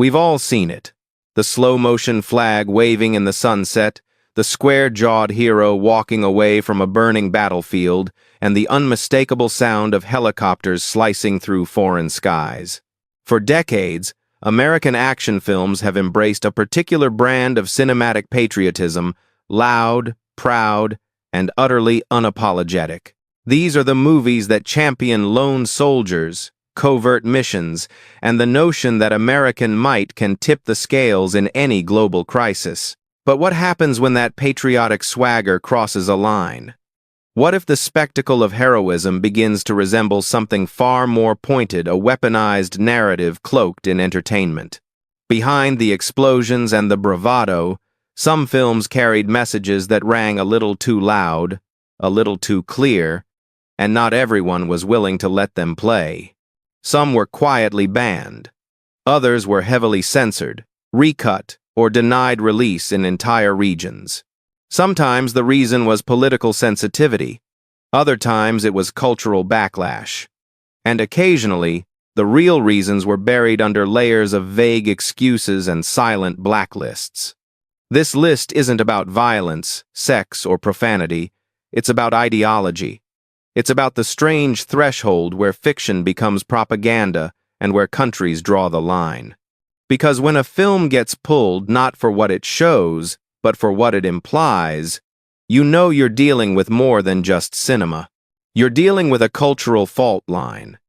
We've all seen it. The slow-motion flag waving in the sunset, the square-jawed hero walking away from a burning battlefield, and the unmistakable sound of helicopters slicing through foreign skies. For decades, American action films have embraced a particular brand of cinematic patriotism, loud, proud, and utterly unapologetic. These are the movies that champion lone soldiers, covert missions, and the notion that American might can tip the scales in any global crisis. But what happens when that patriotic swagger crosses a line? What if the spectacle of heroism begins to resemble something far more pointed, a weaponized narrative cloaked in entertainment? Behind the explosions and the bravado, some films carried messages that rang a little too loud, a little too clear, and not everyone was willing to let them play. Some were quietly banned. Others were heavily censored, recut, or denied release in entire regions. Sometimes the reason was political sensitivity. Other times it was cultural backlash. And occasionally, the real reasons were buried under layers of vague excuses and silent blacklists. This list isn't about violence, sex, or profanity. It's about ideology. It's about the strange threshold where fiction becomes propaganda and where countries draw the line. Because when a film gets pulled not for what it shows, but for what it implies, you know you're dealing with more than just cinema. You're dealing with a cultural fault line,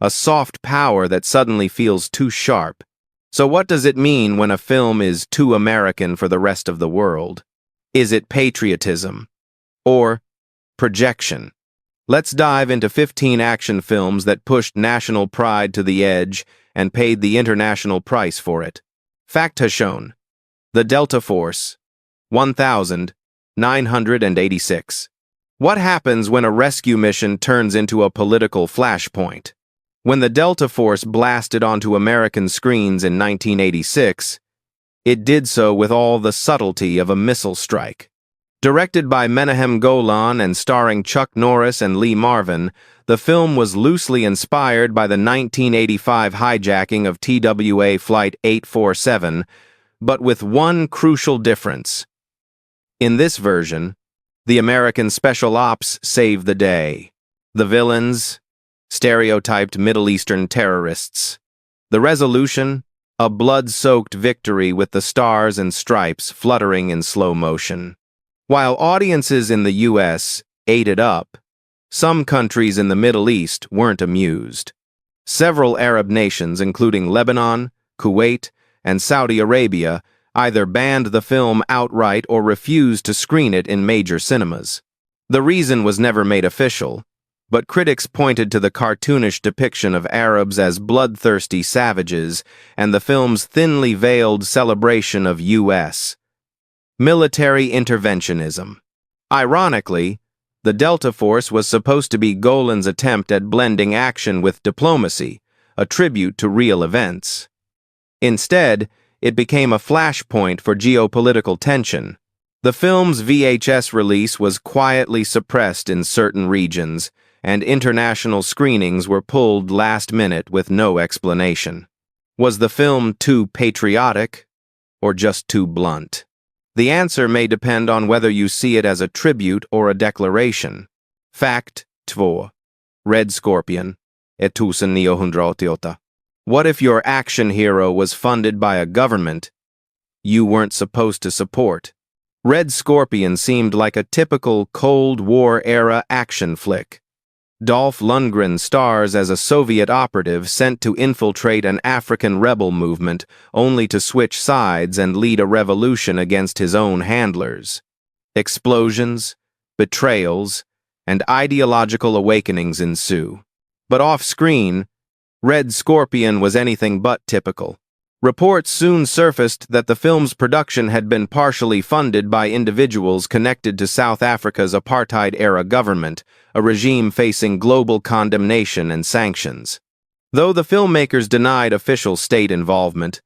a soft power that suddenly feels too sharp. So what does it mean when a film is too American for the rest of the world? Is it patriotism? Or projection? Let's dive into 15 action films that pushed national pride to the edge and paid the international price for it. Fact has shown. The Delta Force, 1986. What happens when a rescue mission turns into a political flashpoint? When the Delta Force blasted onto American screens in 1986, it did so with all the subtlety of a missile strike. Directed by Menahem Golan and starring Chuck Norris and Lee Marvin, the film was loosely inspired by the 1985 hijacking of TWA Flight 847, but with one crucial difference. In this version, the American Special Ops saved the day. The villains, stereotyped Middle Eastern terrorists. The resolution, a blood-soaked victory with the stars and stripes fluttering in slow motion. While audiences in the U.S. ate it up, some countries in the Middle East weren't amused. Several Arab nations, including Lebanon, Kuwait, and Saudi Arabia, either banned the film outright or refused to screen it in major cinemas. The reason was never made official, but critics pointed to the cartoonish depiction of Arabs as bloodthirsty savages and the film's thinly veiled celebration of U.S. military interventionism. Ironically, the Delta Force was supposed to be Golan's attempt at blending action with diplomacy, a tribute to real events. Instead, it became a flashpoint for geopolitical tension. The film's VHS release was quietly suppressed in certain regions, and international screenings were pulled last minute with no explanation. Was the film too patriotic, or just too blunt? The answer may depend on whether you see it as a tribute or a declaration. Fact 2. Red Scorpion, 1988. What if your action hero was funded by a government you weren't supposed to support? Red Scorpion seemed like a typical Cold War-era action flick. Dolph Lundgren stars as a Soviet operative sent to infiltrate an African rebel movement, only to switch sides and lead a revolution against his own handlers. Explosions, betrayals, and ideological awakenings ensue. But off-screen, Red Scorpion was anything but typical. Reports soon surfaced that the film's production had been partially funded by individuals connected to South Africa's apartheid-era government, a regime facing global condemnation and sanctions. Though the filmmakers denied official state involvement,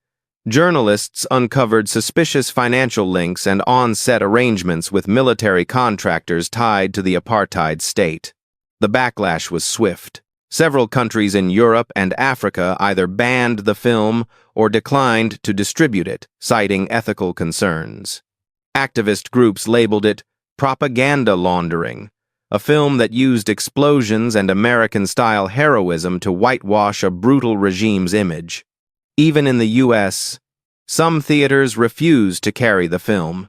journalists uncovered suspicious financial links and on-set arrangements with military contractors tied to the apartheid state. The backlash was swift. Several countries in Europe and Africa either banned the film or declined to distribute it, citing ethical concerns. Activist groups labeled it propaganda laundering, a film that used explosions and American-style heroism to whitewash a brutal regime's image. Even in the U.S., some theaters refused to carry the film,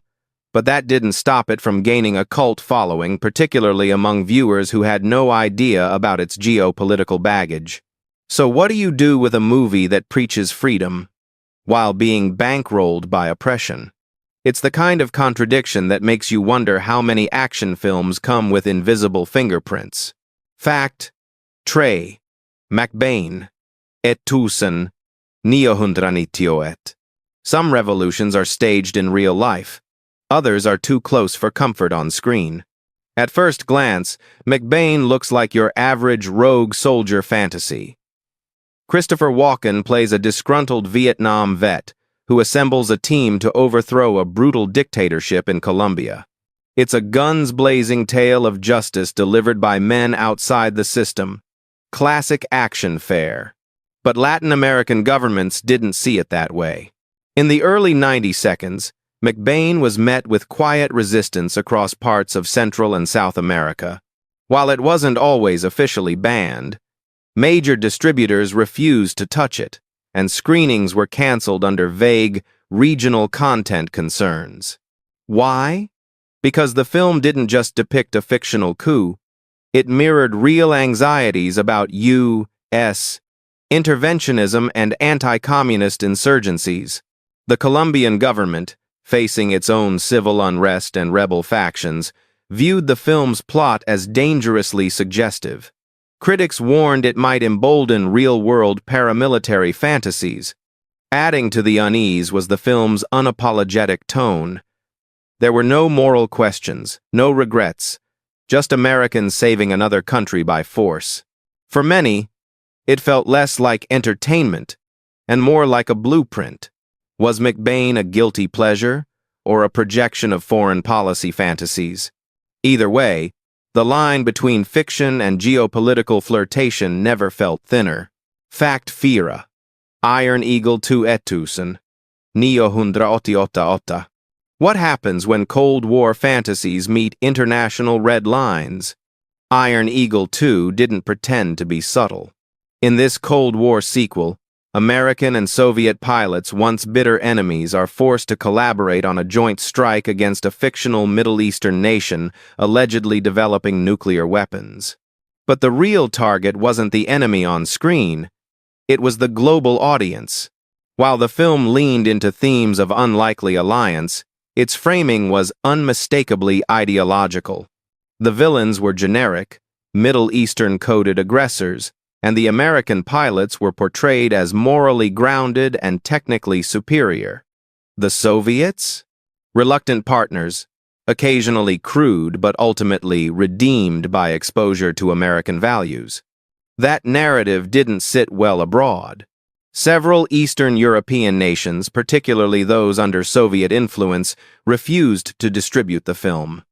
but that didn't stop it from gaining a cult following, particularly among viewers who had no idea about its geopolitical baggage. So what do you do with a movie that preaches freedom while being bankrolled by oppression? It's the kind of contradiction that makes you wonder how many action films come with invisible fingerprints. Fact: Tre, McBain, et tusen, 998. Some revolutions are staged in real life. Others are too close for comfort on screen. At first glance, McBain looks like your average rogue soldier fantasy. Christopher Walken plays a disgruntled Vietnam vet who assembles a team to overthrow a brutal dictatorship in Colombia. It's a guns-blazing tale of justice delivered by men outside the system. Classic action fare. But Latin American governments didn't see it that way. In the early 90 seconds, McBain was met with quiet resistance across parts of Central and South America. While it wasn't always officially banned, major distributors refused to touch it, and screenings were canceled under vague, regional content concerns. Why? Because the film didn't just depict a fictional coup, it mirrored real anxieties about U.S. interventionism and anti-communist insurgencies. The Colombian government, facing its own civil unrest and rebel factions, viewed the film's plot as dangerously suggestive. Critics warned it might embolden real-world paramilitary fantasies. Adding to the unease was the film's unapologetic tone. There were no moral questions, no regrets, just Americans saving another country by force. For many, it felt less like entertainment and more like a blueprint. Was McBain a guilty pleasure or a projection of foreign policy fantasies? Either way, the line between fiction and geopolitical flirtation never felt thinner. Fact: Fira, Iron Eagle 2 Etusen, 988. What happens when Cold War fantasies meet international red lines? Iron Eagle 2 didn't pretend to be subtle. In this Cold War sequel, American and Soviet pilots, once bitter enemies, are forced to collaborate on a joint strike against a fictional Middle Eastern nation allegedly developing nuclear weapons. But the real target wasn't the enemy on screen, it was the global audience. While the film leaned into themes of unlikely alliance, its framing was unmistakably ideological. The villains were generic, Middle Eastern-coded aggressors, and the American pilots were portrayed as morally grounded and technically superior. The Soviets? Reluctant partners, occasionally crude but ultimately redeemed by exposure to American values. That narrative didn't sit well abroad. Several Eastern European nations, particularly those under Soviet influence, refused to distribute the film.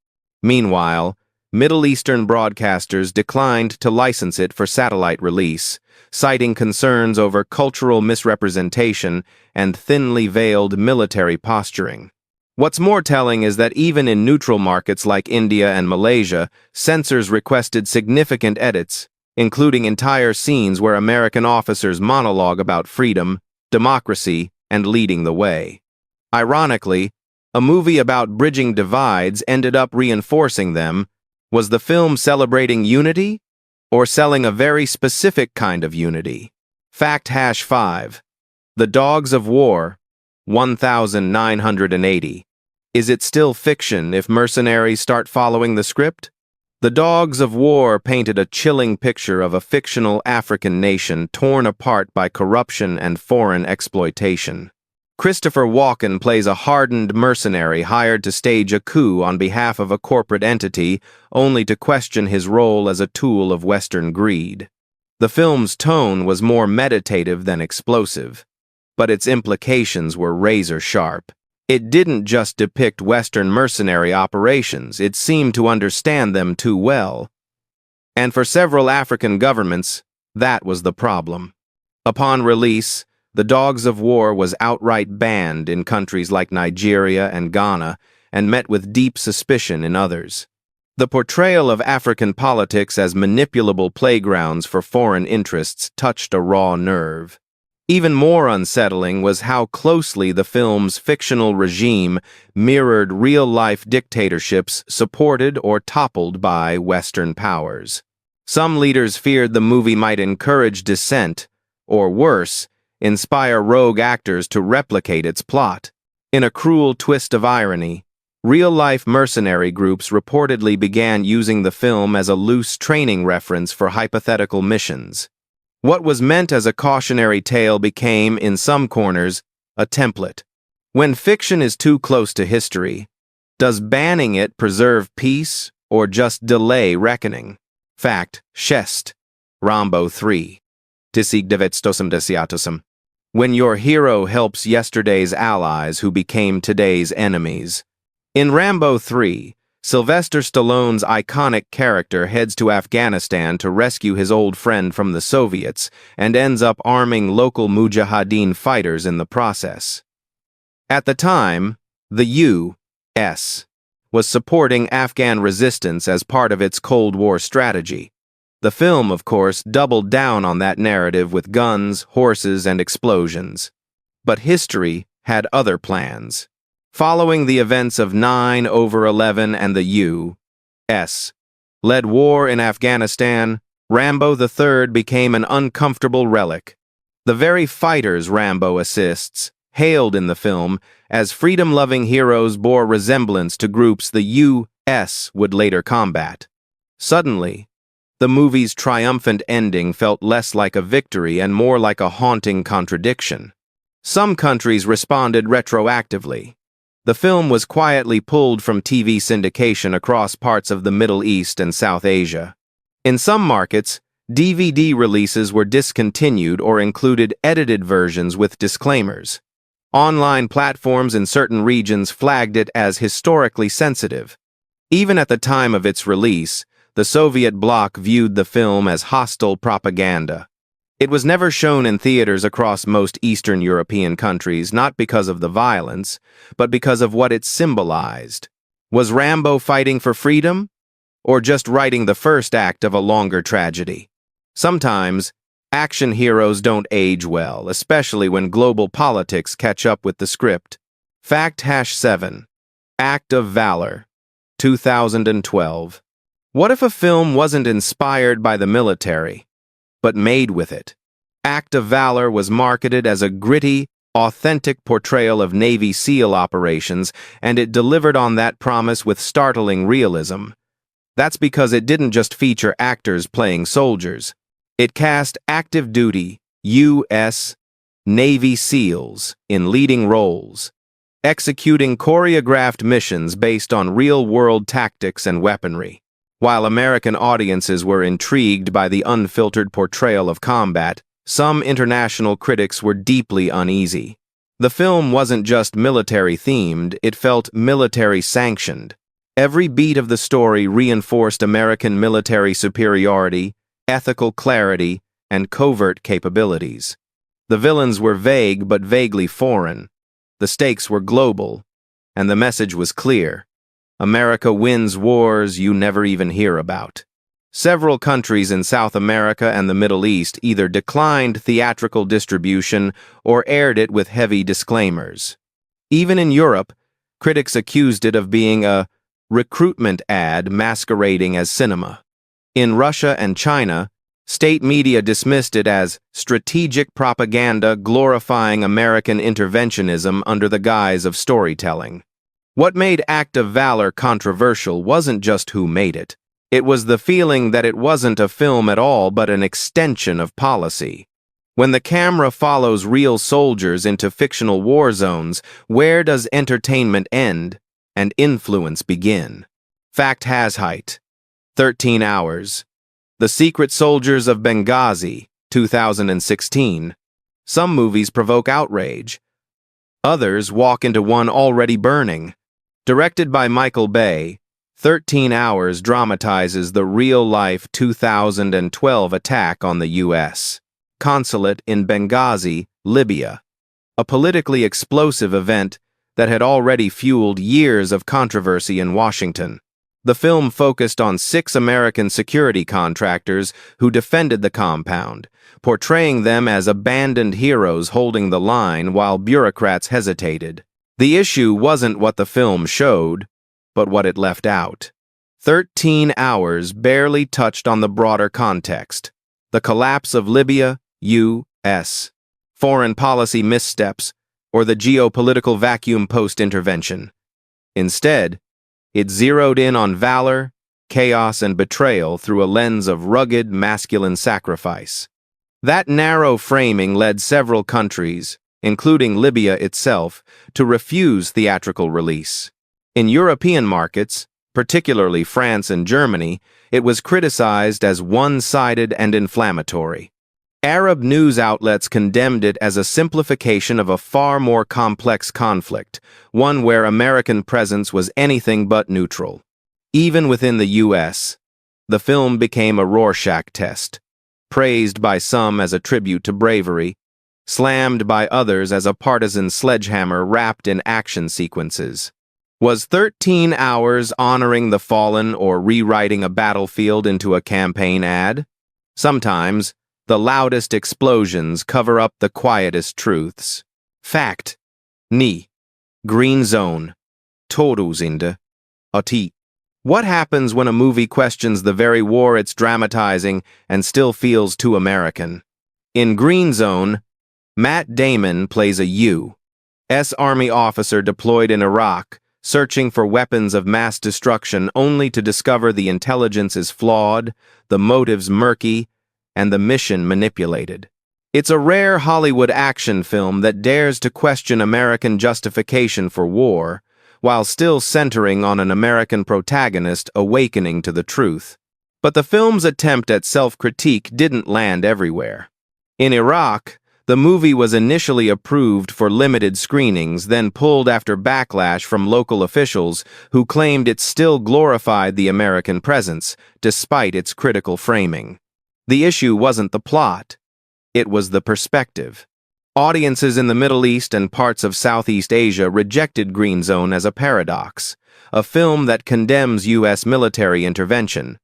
Meanwhile, Middle Eastern broadcasters declined to license it for satellite release, citing concerns over cultural misrepresentation and thinly veiled military posturing. What's more telling is that even in neutral markets like India and Malaysia, censors requested significant edits, including entire scenes where American officers monologue about freedom, democracy, and leading the way. Ironically, a movie about bridging divides ended up reinforcing them. Was the film celebrating unity or selling a very specific kind of unity? Fact: #5. The Dogs of War, 1980. Is it still fiction if mercenaries start following the script? The Dogs of War painted a chilling picture of a fictional African nation torn apart by corruption and foreign exploitation. Christopher Walken plays a hardened mercenary hired to stage a coup on behalf of a corporate entity, only to question his role as a tool of Western greed. The film's tone was more meditative than explosive, but its implications were razor-sharp. It didn't just depict Western mercenary operations, it seemed to understand them too well. And for several African governments, That was the problem. Upon release, The Dogs of War was outright banned in countries like Nigeria and Ghana and met with deep suspicion in others. The portrayal of African politics as manipulable playgrounds for foreign interests touched a raw nerve. Even more unsettling was how closely the film's fictional regime mirrored real-life dictatorships supported or toppled by Western powers. Some leaders feared the movie might encourage dissent, or worse, inspire rogue actors to replicate its plot. In a cruel twist of irony, real-life mercenary groups reportedly began using the film as a loose training reference for hypothetical missions. What was meant as a cautionary tale became, in some corners, a template. When fiction is too close to history, does banning it preserve peace or just delay reckoning? Fact, Shest, Rambo 3. Tisig 980. When your hero helps yesterday's allies who became today's enemies. In Rambo 3, Sylvester Stallone's iconic character heads to Afghanistan to rescue his old friend from the Soviets and ends up arming local Mujahideen fighters in the process. At the time, the U.S. was supporting Afghan resistance as part of its Cold War strategy. The film, of course, doubled down on that narrative with guns, horses, and explosions. But history had other plans. Following the events of 9/11 and the U.S. led war in Afghanistan, Rambo III became an uncomfortable relic. The very fighters Rambo assists, hailed in the film as freedom-loving heroes, bore resemblance to groups the U.S. would later combat. Suddenly, the movie's triumphant ending felt less like a victory and more like a haunting contradiction. Some countries responded retroactively. The film was quietly pulled from TV syndication across parts of the Middle East and South Asia. In some markets, DVD releases were discontinued or included edited versions with disclaimers. Online platforms in certain regions flagged it as historically sensitive. Even at the time of its release, the Soviet bloc viewed the film as hostile propaganda. It was never shown in theaters across most Eastern European countries, not because of the violence, but because of what it symbolized. Was Rambo fighting for freedom? Or just writing the first act of a longer tragedy? Sometimes, action heroes don't age well, especially when global politics catch up with the script. Fact #7. Act of Valor, 2012. What if a film wasn't inspired by the military, but made with it? Act of Valor was marketed as a gritty, authentic portrayal of Navy SEAL operations, and it delivered on that promise with startling realism. That's because it didn't just feature actors playing soldiers. It cast active duty U.S. Navy SEALs in leading roles, executing choreographed missions based on real-world tactics and weaponry. While American audiences were intrigued by the unfiltered portrayal of combat, some international critics were deeply uneasy. The film wasn't just military-themed, it felt military-sanctioned. Every beat of the story reinforced American military superiority, ethical clarity, and covert capabilities. The villains were vague but vaguely foreign. The stakes were global, and the message was clear. America wins wars you never even hear about. Several countries in South America and the Middle East either declined theatrical distribution or aired it with heavy disclaimers. Even in Europe, critics accused it of being a recruitment ad masquerading as cinema. In Russia and China, state media dismissed it as strategic propaganda glorifying American interventionism under the guise of storytelling. What made Act of Valor controversial wasn't just who made it. It was the feeling that it wasn't a film at all but an extension of policy. When the camera follows real soldiers into fictional war zones, where does entertainment end and influence begin? Fact has height. 13 Hours. The Secret Soldiers of Benghazi, 2016. Some movies provoke outrage. Others walk into one already burning. Directed by Michael Bay, 13 Hours dramatizes the real-life 2012 attack on the U.S. consulate in Benghazi, Libya, a politically explosive event that had already fueled years of controversy in Washington. The film focused on 6 American security contractors who defended the compound, portraying them as abandoned heroes holding the line while bureaucrats hesitated. The issue wasn't what the film showed, but what it left out. 13 Hours barely touched on the broader context: the collapse of Libya, U.S. foreign policy missteps, or the geopolitical vacuum post-intervention. Instead, it zeroed in on valor, chaos, and betrayal through a lens of rugged, masculine sacrifice. That narrow framing led several countries, including Libya itself, to refuse theatrical release. In European markets, particularly France and Germany, it was criticized as one-sided and inflammatory. Arab news outlets condemned it as a simplification of a far more complex conflict, one where American presence was anything but neutral. Even within the U.S., the film became a Rorschach test, praised by some as a tribute to bravery, slammed by others as a partisan sledgehammer wrapped in action sequences. Was 13 Hours honoring the fallen or rewriting a battlefield into a campaign ad? Sometimes, the loudest explosions cover up the quietest truths. Fact. Ni. Green Zone. Torusinde. Ati. What happens when a movie questions the very war it's dramatizing and still feels too American? In Green Zone, Matt Damon plays a U.S. Army officer deployed in Iraq, searching for weapons of mass destruction only to discover the intelligence is flawed, the motives murky, and the mission manipulated. It's a rare Hollywood action film that dares to question American justification for war, while still centering on an American protagonist awakening to the truth. But the film's attempt at self-critique didn't land everywhere. In Iraq, the movie was initially approved for limited screenings, then pulled after backlash from local officials who claimed it still glorified the American presence, despite its critical framing. The issue wasn't the plot. It was the perspective. Audiences in the Middle East and parts of Southeast Asia rejected Green Zone as a paradox, a film that condemns U.S. military intervention,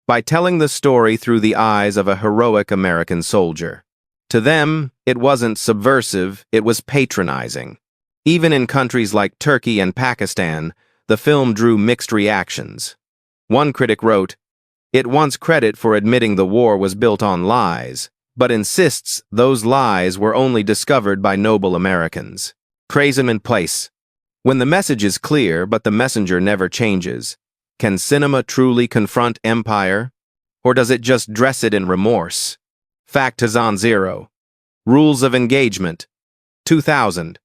by telling the story through the eyes of a heroic American soldier. To them, it wasn't subversive, it was patronizing. Even in countries like Turkey and Pakistan, the film drew mixed reactions. One critic wrote, "It wants credit for admitting the war was built on lies, but insists those lies were only discovered by noble Americans. Praise him in place." When the message is clear but the messenger never changes, can cinema truly confront empire? Or does it just dress it in remorse? Fact is on zero. Rules of Engagement. 2000.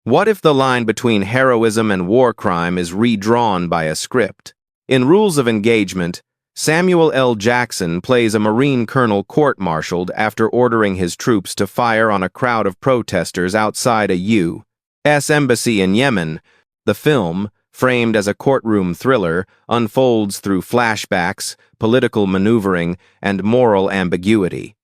What if the line between heroism and war crime is redrawn by a script? In Rules of Engagement, Samuel L. Jackson plays a Marine colonel court-martialed after ordering his troops to fire on a crowd of protesters outside a U.S. embassy in Yemen. The film, framed as a courtroom thriller, unfolds through flashbacks, political maneuvering, and moral ambiguity.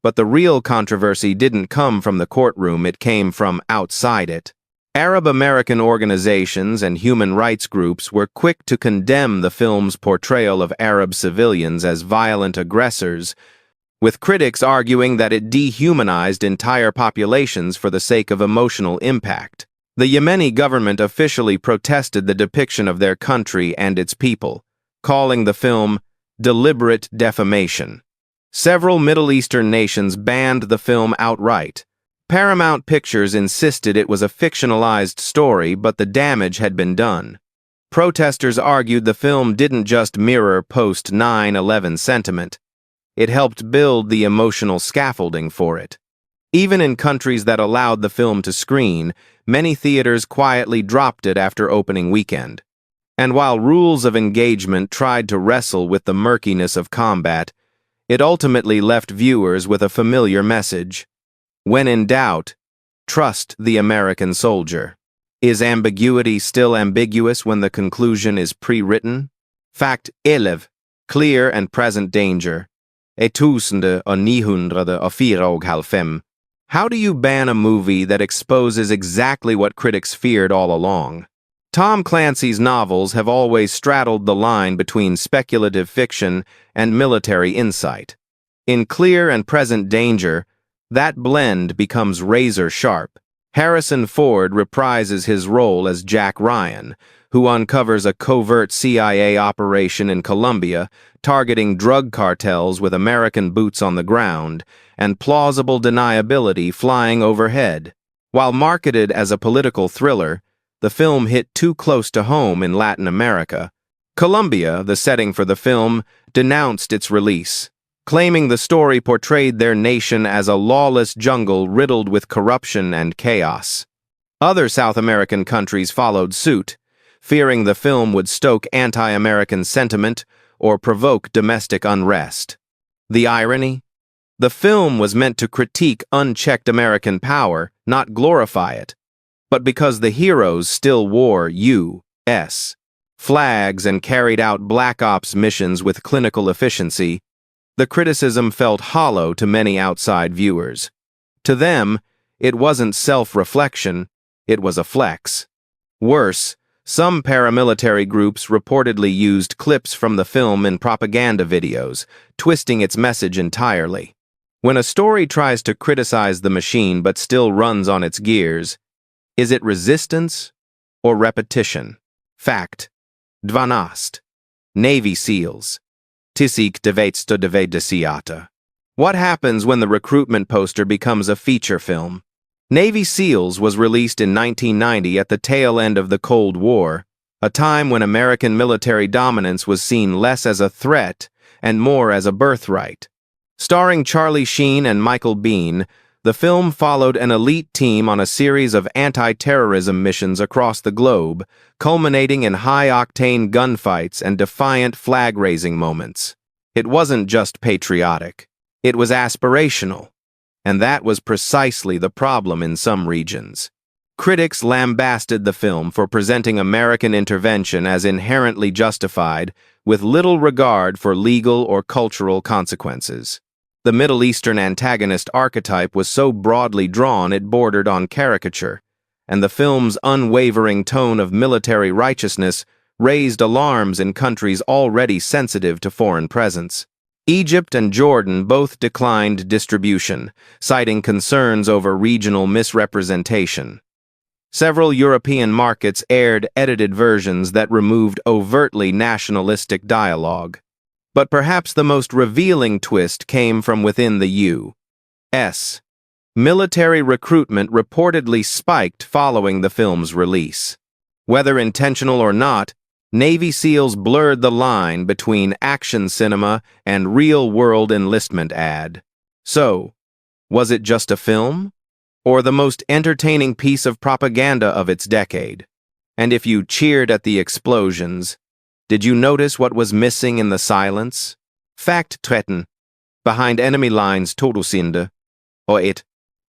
But the real controversy didn't come from the courtroom, it came from outside it. Arab American organizations and human rights groups were quick to condemn the film's portrayal of Arab civilians as violent aggressors, with critics arguing that it dehumanized entire populations for the sake of emotional impact. The Yemeni government officially protested the depiction of their country and its people, calling the film deliberate defamation. Several Middle Eastern nations banned the film outright. Paramount Pictures insisted it was a fictionalized story, but the damage had been done. Protesters argued the film didn't just mirror post-9/11 sentiment. It helped build the emotional scaffolding for it. Even in countries that allowed the film to screen, many theaters quietly dropped it after opening weekend. And while Rules of Engagement tried to wrestle with the murkiness of combat, it ultimately left viewers with a familiar message. When in doubt, trust the American soldier. Is ambiguity still ambiguous when the conclusion is pre-written? Fact 11. Clear and present danger. 1994. How do you ban a movie that exposes exactly what critics feared all along? Tom Clancy's novels have always straddled the line between speculative fiction and military insight. In Clear and Present Danger, that blend becomes razor-sharp. Harrison Ford reprises his role as Jack Ryan, who uncovers a covert CIA operation in Colombia targeting drug cartels with American boots on the ground and plausible deniability flying overhead. While marketed as a political thriller, the film hit too close to home in Latin America. Colombia, the setting for the film, denounced its release, claiming the story portrayed their nation as a lawless jungle riddled with corruption and chaos. Other South American countries followed suit, fearing the film would stoke anti-American sentiment or provoke domestic unrest. The irony? The film was meant to critique unchecked American power, not glorify it. But because the heroes still wore U.S. flags and carried out Black Ops missions with clinical efficiency, the criticism felt hollow to many outside viewers. To them, it wasn't self-reflection, it was a flex. Worse, some paramilitary groups reportedly used clips from the film in propaganda videos, twisting its message entirely. When a story tries to criticize the machine but still runs on its gears, is it resistance or repetition? Fact. 12. Navy SEALs. Tisik 1990. What happens when the recruitment poster becomes a feature film? Navy SEALs was released in 1990 at the tail end of the Cold War, a time when American military dominance was seen less as a threat and more as a birthright. Starring Charlie Sheen and Michael Biehn, the film followed an elite team on a series of anti-terrorism missions across the globe, culminating in high-octane gunfights and defiant flag-raising moments. It wasn't just patriotic. It was aspirational. And that was precisely the problem in some regions. Critics lambasted the film for presenting American intervention as inherently justified, with little regard for legal or cultural consequences. The Middle Eastern antagonist archetype was so broadly drawn it bordered on caricature, and the film's unwavering tone of military righteousness raised alarms in countries already sensitive to foreign presence. Egypt and Jordan both declined distribution, citing concerns over regional misrepresentation. Several European markets aired edited versions that removed overtly nationalistic dialogue. But perhaps the most revealing twist came from within the U.S. Military recruitment reportedly spiked following the film's release. Whether intentional or not, Navy SEALs blurred the line between action cinema and real-world enlistment ad. So, was it just a film? Or the most entertaining piece of propaganda of its decade? And if you cheered at the explosions, did you notice what was missing in the silence? Fact 13. Behind enemy lines Todusinde. Or it.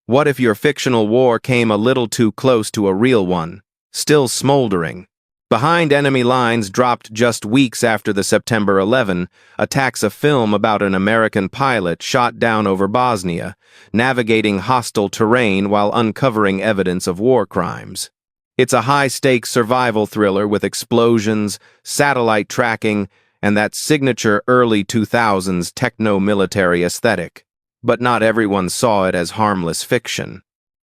What if your fictional war came a little too close to a real one, still smoldering? Behind Enemy Lines dropped just weeks after the September 11 attacks, a film about an American pilot shot down over Bosnia, navigating hostile terrain while uncovering evidence of war crimes. It's a high-stakes survival thriller with explosions, satellite tracking, and that signature early 2000s techno-military aesthetic. But not everyone saw it as harmless fiction.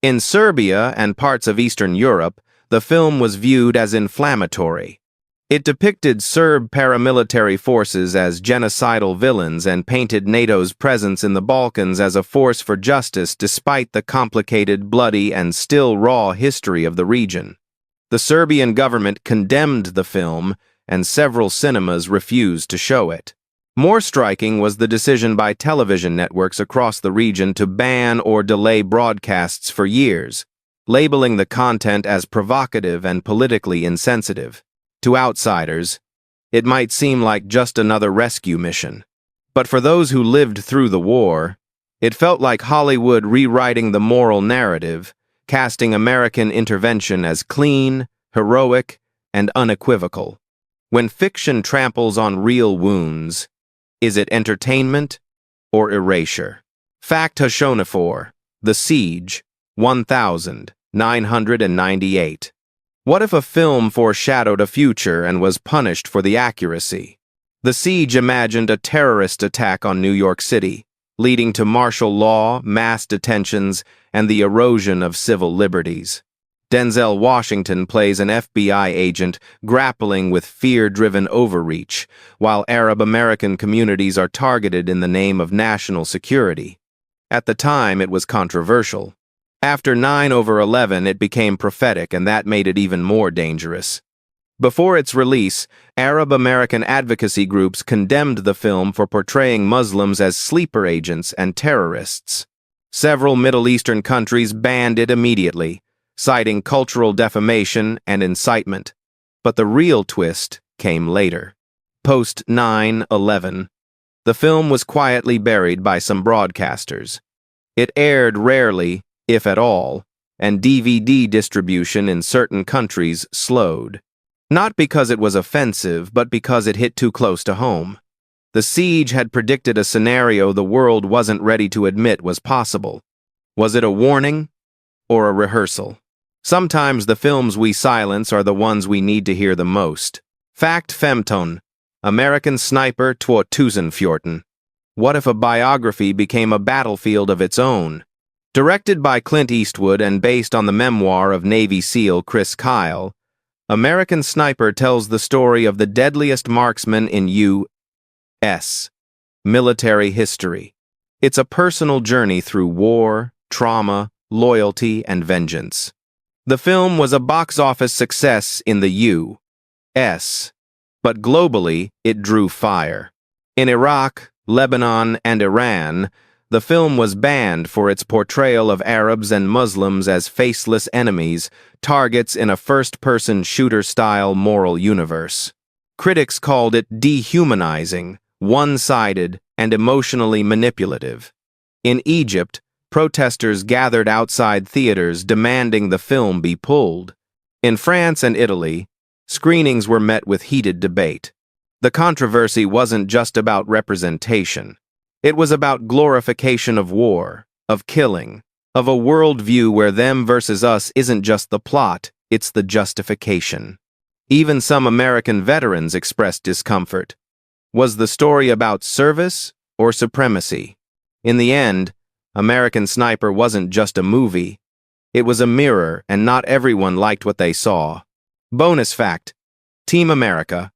In Serbia and parts of Eastern Europe, the film was viewed as inflammatory. It depicted Serb paramilitary forces as genocidal villains and painted NATO's presence in the Balkans as a force for justice despite the complicated, bloody, and still raw history of the region. The Serbian government condemned the film, and several cinemas refused to show it. More striking was the decision by television networks across the region to ban or delay broadcasts for years, labeling the content as provocative and politically insensitive. To outsiders, it might seem like just another rescue mission. But for those who lived through the war, it felt like Hollywood rewriting the moral narrative, casting American intervention as clean, heroic, and unequivocal. When fiction tramples on real wounds, is it entertainment or erasure? Fact Hashonafor, The Siege, 1998. What if a film foreshadowed a future and was punished for the accuracy? The Siege imagined a terrorist attack on New York City, leading to martial law, mass detentions, and the erosion of civil liberties. Denzel Washington plays an FBI agent grappling with fear-driven overreach, while Arab-American communities are targeted in the name of national security. At the time, it was controversial. After 9/11, it became prophetic, and that made it even more dangerous. Before its release, Arab-American advocacy groups condemned the film for portraying Muslims as sleeper agents and terrorists. Several Middle Eastern countries banned it immediately, citing cultural defamation and incitement. But the real twist came later. Post 9/11, the film was quietly buried by some broadcasters. It aired rarely, if at all, and DVD distribution in certain countries slowed. Not because it was offensive, but because it hit too close to home. The Siege had predicted a scenario the world wasn't ready to admit was possible. Was it a warning or a rehearsal? Sometimes the films we silence are the ones we need to hear the most. Fact Femton, American Sniper 2014. What if a biography became a battlefield of its own? Directed by Clint Eastwood and based on the memoir of Navy SEAL Chris Kyle, American Sniper tells the story of the deadliest marksman in U.S. military history. It's a personal journey through war, trauma, loyalty, and vengeance. The film was a box office success in the U.S., but globally it drew fire. In Iraq, Lebanon, and Iran, the film was banned for its portrayal of Arabs and Muslims as faceless enemies, targets in a first-person shooter-style moral universe. Critics called it dehumanizing, one-sided, and emotionally manipulative. In Egypt, protesters gathered outside theaters demanding the film be pulled. In France and Italy, screenings were met with heated debate. The controversy wasn't just about representation. It was about glorification of war, of killing, of a worldview where them versus us isn't just the plot, it's the justification. Even some American veterans expressed discomfort. Was the story about service or supremacy? In the end, American Sniper wasn't just a movie. It was a mirror, and not everyone liked what they saw. Bonus fact: Team America,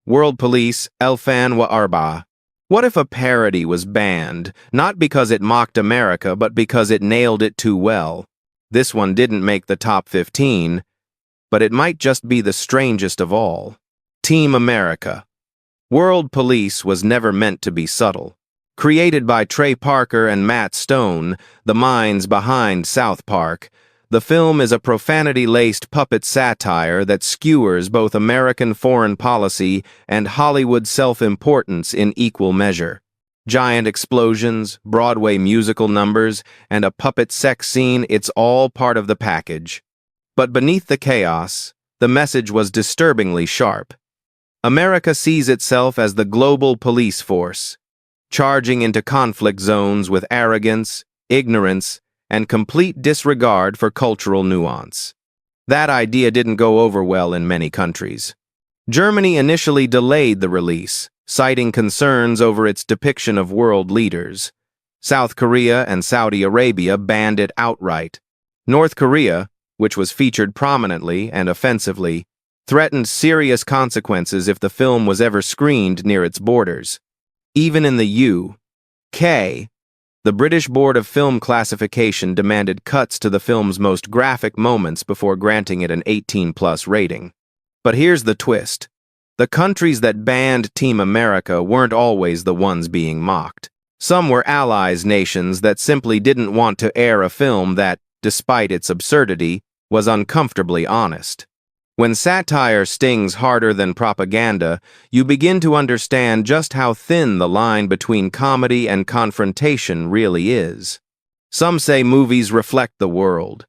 World Police, Elfan wa Arba. What if a parody was banned, not because it mocked America, but because it nailed it too well? This one didn't make the top 15, but it might just be the strangest of all. Team America. World Police was never meant to be subtle. Created by Trey Parker and Matt Stone, the minds behind South Park, the film is a profanity-laced puppet satire that skewers both American foreign policy and Hollywood self-importance in equal measure. Giant explosions, Broadway musical numbers, and a puppet sex scene, it's all part of the package. But beneath the chaos, the message was disturbingly sharp. America sees itself as the global police force, charging into conflict zones with arrogance, ignorance, and complete disregard for cultural nuance. That idea didn't go over well in many countries. Germany initially delayed the release, citing concerns over its depiction of world leaders. South Korea and Saudi Arabia banned it outright. North Korea, which was featured prominently and offensively, threatened serious consequences if the film was ever screened near its borders. Even in the UK, the British Board of Film Classification demanded cuts to the film's most graphic moments before granting it an 18+ rating. But here's the twist. The countries that banned Team America weren't always the ones being mocked. Some were allies nations that simply didn't want to air a film that, despite its absurdity, was uncomfortably honest. When satire stings harder than propaganda, you begin to understand just how thin the line between comedy and confrontation really is. Some say movies reflect the world.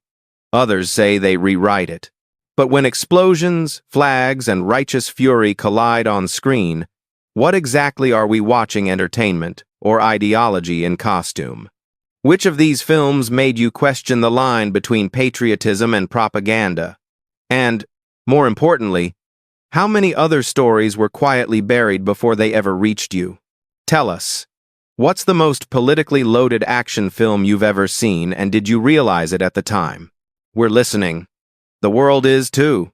Others say they rewrite it. But when explosions, flags, and righteous fury collide on screen, what exactly are we watching, entertainment or ideology in costume? Which of these films made you question the line between patriotism and propaganda? And, more importantly, how many other stories were quietly buried before they ever reached you? Tell us, what's the most politically loaded action film you've ever seen, and did you realize it at the time? We're listening. The world is too.